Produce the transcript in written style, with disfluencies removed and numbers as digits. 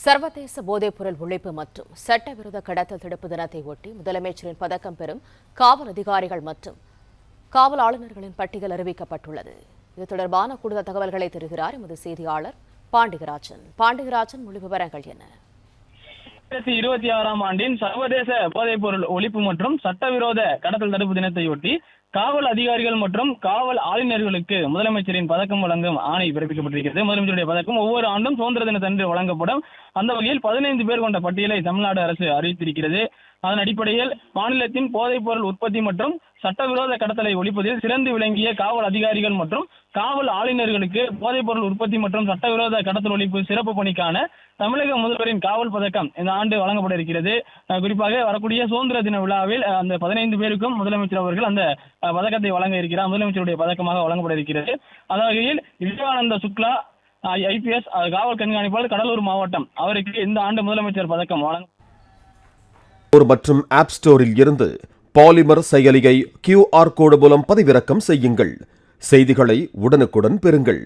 சர்வதேச போதைப்பொருள் ஒழிப்பு மற்றும் சட்டவிரோத கடத்தல் தடுப்பு தினத்தை ஒட்டி முதலமைச்சரின் பதக்கம் பெறும் காவல் அதிகாரிகள் மற்றும் காவல் ஆளுநர்களின் பட்டியல் அறிவிக்கப்பட்டுள்ளது. இது தொடர்பான கூடுதல் தகவல்களை தருகிறார் எமது செய்தியாளர் பாண்டிகராஜன். பாண்டிகராஜன், முழு விவரங்கள் என்ன? 2026ஆம் ஆண்டின் சர்வதேச போதைப்பொருள் ஒழிப்பு மற்றும் சட்டவிரோத கடத்தல் தடுப்பு தினத்தையொட்டி காவல் அதிகாரிகள் மற்றும் காவல் ஆளுநர்களுக்கு முதலமைச்சரின் பதக்கம் வழங்கும் ஆணை பிறப்பிக்கப்பட்டிருக்கிறது. முதலமைச்சருடைய பதக்கம் ஒவ்வொரு ஆண்டும் சுதந்திர தினத்தன்று வழங்கப்படும். அந்த வகையில் 15 பேர் கொண்ட பட்டியலை தமிழ்நாடு அரசு அறிவித்திருக்கிறது. அதன் அடிப்படையில் மாநிலத்தின் போதைப்பொருள் உற்பத்தி மற்றும் சட்டவிரோத கடத்தலை ஒழிப்பதில் சிறந்து விளங்கிய காவல் அதிகாரிகள் மற்றும் காவல் ஆளுநர்களுக்கு போதைப்பொருள் உற்பத்தி மற்றும் சட்டவிரோத கடத்தல் ஒழிப்பு சிறப்பு பணிக்கான தமிழக முதல்வரின் காவல் பதக்கம் இந்த ஆண்டு வழங்கப்பட இருக்கிறது. குறிப்பாக வரக்கூடிய சுதந்திர தின விழாவில் அந்த 15 பேருக்கும் முதலமைச்சர் அவர்கள் அந்த பதக்கத்தை வழங்க இருக்கிறார். முதலமைச்சருடைய பதக்கமாக வழங்கப்பட இருக்கிறது. அந்த வகையில் விவேகானந்த சுக்லா IPS காவல் கண்காணிப்பாளர், கடலூர் மாவட்டம், அவருக்கு இந்த ஆண்டு முதலமைச்சர் பதக்கம் வழங்க மற்றும் ஆப் ஸ்டோரில் இருந்து பாலிமர் செயலியை QR கோடு மூலம் பதிவிறக்கம் செய்யுங்கள். செய்திகளை உடனுக்குடன் பெறுங்கள்.